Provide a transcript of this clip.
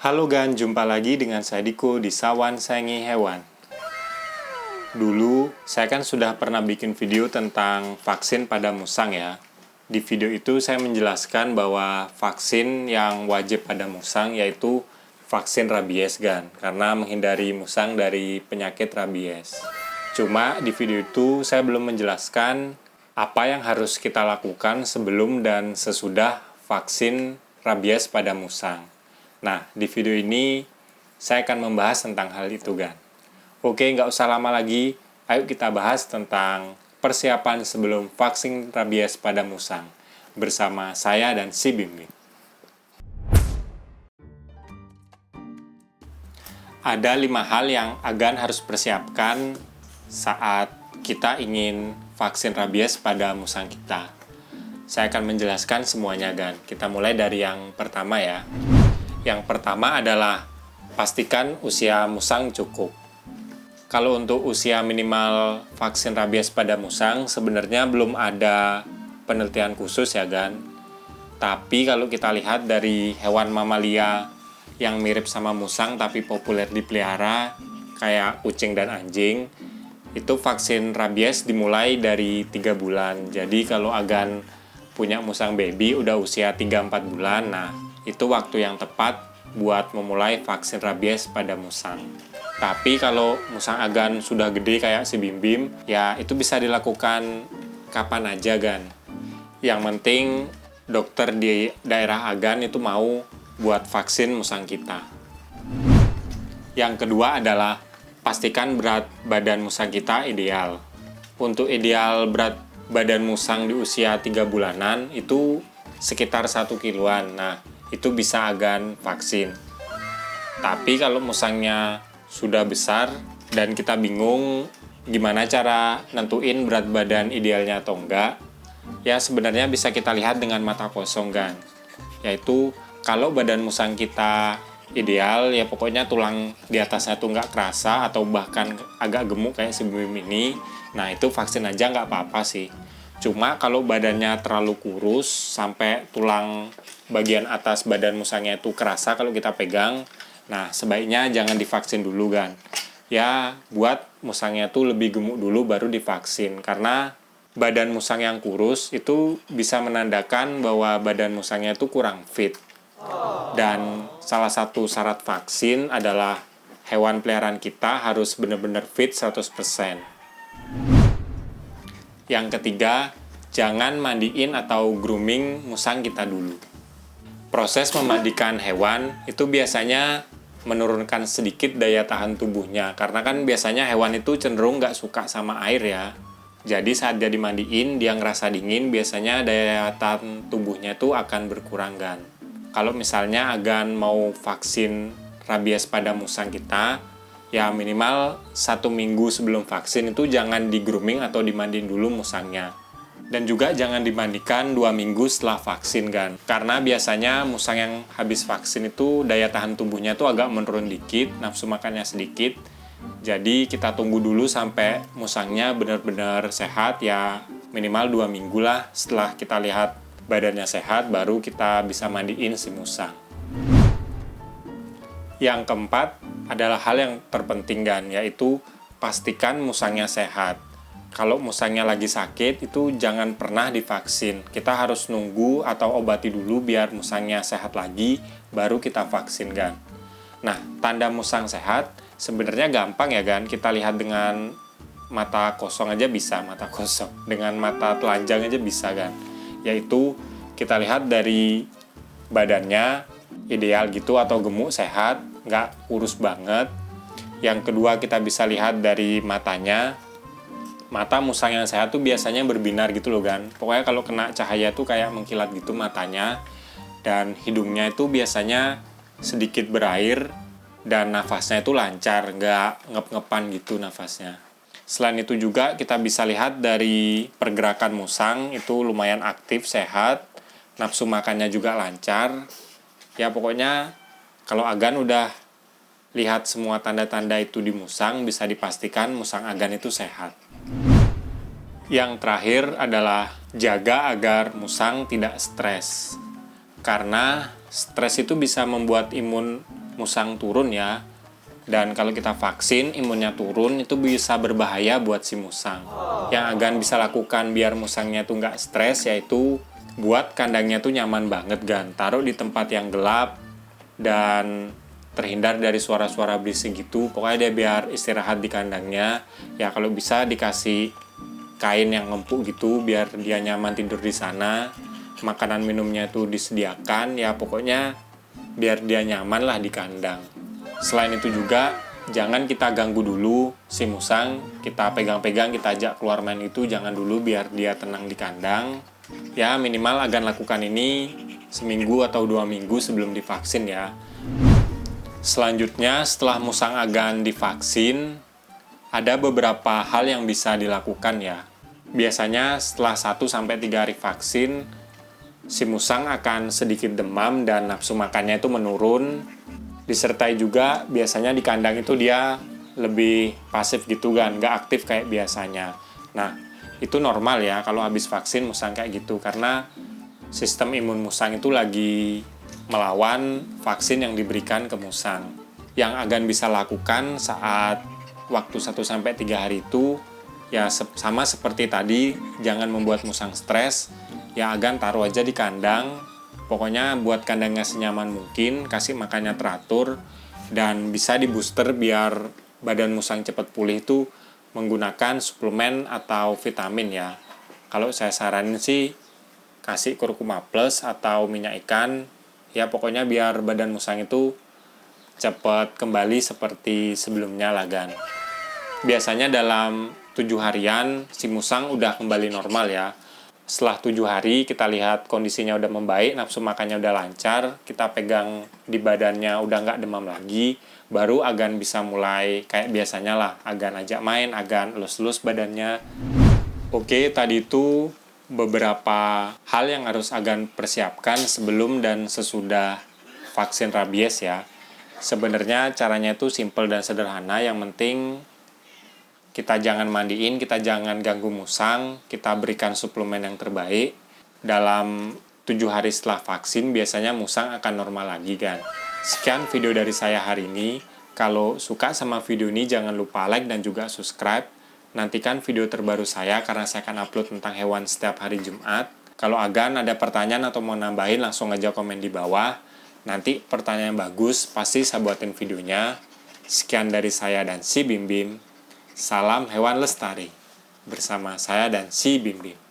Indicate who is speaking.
Speaker 1: Halo Gan, jumpa lagi dengan saya Diko di Sawan Sayangi Hewan. Dulu, saya kan sudah pernah bikin video tentang vaksin pada musang ya. Di video itu saya menjelaskan bahwa vaksin yang wajib pada musang yaitu vaksin rabies Gan, karena menghindari musang dari penyakit rabies. Cuma di video itu saya belum menjelaskan apa yang harus kita lakukan sebelum dan sesudah vaksin rabies pada musang. Nah, di video ini saya akan membahas tentang hal itu, Gan. Oke, nggak usah lama lagi, ayo kita bahas tentang persiapan sebelum vaksin rabies pada musang bersama saya dan si Bimbing. Ada 5 hal yang Agan harus persiapkan saat kita ingin vaksin rabies pada musang kita. Saya akan menjelaskan semuanya, Gan. Kita mulai dari yang pertama ya. Yang pertama adalah pastikan usia musang cukup. Kalau untuk usia minimal vaksin rabies pada musang, sebenarnya belum ada penelitian khusus ya, Gan. Tapi kalau kita lihat dari hewan mamalia yang mirip sama musang tapi populer dipelihara, kayak kucing dan anjing, itu vaksin rabies dimulai dari 3 bulan. Jadi kalau Agan punya musang baby udah usia 3-4 bulan, nah itu waktu yang tepat buat memulai vaksin rabies pada musang. Tapi kalau musang Agan sudah gede kayak si Bim-Bim, ya itu bisa dilakukan kapan aja, Gan. Yang penting dokter di daerah Agan itu mau buat vaksin musang kita. Yang kedua adalah pastikan berat badan musang kita ideal. Untuk ideal berat badan musang di usia 3 bulanan itu sekitar 1 kiloan. Nah, itu bisa Agan vaksin. Tapi kalau musangnya sudah besar dan kita bingung gimana cara nentuin berat badan idealnya atau enggak, ya sebenarnya bisa kita lihat dengan mata kosong, Gan. Yaitu kalau badan musang kita ideal, ya pokoknya tulang di atasnya tuh nggak kerasa atau bahkan agak gemuk kayak si Bim ini, nah itu vaksin aja nggak apa-apa sih. Cuma kalau badannya terlalu kurus sampai tulang bagian atas badan musangnya itu kerasa kalau kita pegang, nah sebaiknya jangan divaksin dulu, Gan. Ya buat musangnya tuh lebih gemuk dulu baru divaksin, karena badan musang yang kurus itu bisa menandakan bahwa badan musangnya itu kurang fit. Dan salah satu syarat vaksin adalah hewan peliharaan kita harus benar-benar fit 100%. Yang ketiga, jangan mandiin atau grooming musang kita dulu. Proses memandikan hewan itu biasanya menurunkan sedikit daya tahan tubuhnya, karena kan biasanya hewan itu cenderung nggak suka sama air ya. Jadi saat dia dimandiin, dia ngerasa dingin, biasanya daya tahan tubuhnya itu akan berkurang, Gan. Kalau misalnya Agan mau vaksin rabies pada musang kita, ya minimal 1 minggu sebelum vaksin itu jangan di-grooming atau dimandiin dulu musangnya. Dan juga jangan dimandikan 2 minggu setelah vaksin, Gan. Karena biasanya musang yang habis vaksin itu daya tahan tubuhnya itu agak menurun dikit, nafsu makannya sedikit. Jadi kita tunggu dulu sampai musangnya benar-benar sehat, ya minimal 2 minggu lah. Setelah kita lihat badannya sehat, baru kita bisa mandiin si musang. Yang keempat adalah hal yang terpenting, Gan, yaitu pastikan musangnya sehat. Kalau musangnya lagi sakit, itu jangan pernah divaksin. Kita harus nunggu atau obati dulu biar musangnya sehat lagi, baru kita vaksin, Gan. Nah, tanda musang sehat sebenarnya gampang ya, Gan. Kita lihat dengan mata kosong aja bisa, mata kosong. Dengan mata telanjang aja bisa, Gan. Yaitu kita lihat dari badannya ideal gitu atau gemuk, sehat, nggak kurus banget. Yang kedua kita bisa lihat dari matanya. Mata musang yang sehat tuh biasanya berbinar gitu loh, Gan. Pokoknya kalau kena cahaya tuh kayak mengkilat gitu matanya. Dan hidungnya itu biasanya sedikit berair dan nafasnya itu lancar, nggak ngep-ngepan gitu nafasnya. Selain itu juga kita bisa lihat dari pergerakan musang itu lumayan aktif, sehat. Nafsu makannya juga lancar. Ya pokoknya kalau Agan udah lihat semua tanda-tanda itu di musang, bisa dipastikan musang Agan itu sehat. Yang terakhir adalah jaga agar musang tidak stres. Karena stres itu bisa membuat imun musang turun ya. Dan kalau kita vaksin, imunnya turun, itu bisa berbahaya buat si musang. Yang agan bisa lakukan biar musangnya tuh nggak stres, yaitu buat kandangnya tuh nyaman banget kan. Taruh di tempat yang gelap dan terhindar dari suara-suara berisik gitu. Pokoknya dia biar istirahat di kandangnya. Ya kalau bisa dikasih kain yang empuk gitu biar dia nyaman tidur di sana. Makanan minumnya tuh disediakan, ya pokoknya biar dia nyaman lah di kandang. Selain itu juga jangan kita ganggu dulu si musang, kita pegang-pegang, kita ajak keluar main itu jangan dulu biar dia tenang di kandang. Ya minimal agan lakukan ini seminggu atau 2 minggu sebelum divaksin ya. Selanjutnya setelah musang agan divaksin, ada beberapa hal yang bisa dilakukan ya. Biasanya setelah 1-3 hari vaksin, si musang akan sedikit demam dan nafsu makannya itu menurun. Disertai juga biasanya di kandang itu dia lebih pasif gitu kan, nggak aktif kayak biasanya. Nah, itu normal ya kalau habis vaksin musang kayak gitu, karena sistem imun musang itu lagi melawan vaksin yang diberikan ke musang. Yang agan bisa lakukan saat waktu 1-3 hari itu, ya sama seperti tadi, jangan membuat musang stres. Ya agan taruh aja di kandang. Pokoknya buat kandangnya senyaman mungkin, kasih makannya teratur, dan bisa di booster biar badan musang cepat pulih itu menggunakan suplemen atau vitamin ya. Kalau saya saranin sih kasih kurkuma plus atau minyak ikan. Ya pokoknya biar badan musang itu cepat kembali seperti sebelumnya lah gan. Biasanya dalam 7 harian si musang udah kembali normal ya. Setelah 7 hari kita lihat kondisinya udah membaik, nafsu makannya udah lancar, kita pegang di badannya udah nggak demam lagi, baru agan bisa mulai kayak biasanya lah, agan ajak main, agan elus-elus badannya. Oke, tadi itu beberapa hal yang harus agan persiapkan sebelum dan sesudah vaksin rabies ya. Sebenarnya caranya itu simple dan sederhana, yang penting kita jangan mandiin, kita jangan ganggu musang, kita berikan suplemen yang terbaik. Dalam 7 hari setelah vaksin, biasanya musang akan normal lagi kan. Sekian video dari saya hari ini. Kalau suka sama video ini, jangan lupa like dan juga subscribe. Nantikan video terbaru saya karena saya akan upload tentang hewan setiap hari Jumat. Kalau agan ada pertanyaan atau mau nambahin, langsung aja komen di bawah. Nanti pertanyaan yang bagus, pasti saya buatin videonya. Sekian dari saya dan si Bim Bim. Salam hewan lestari bersama saya dan si Bim Bim.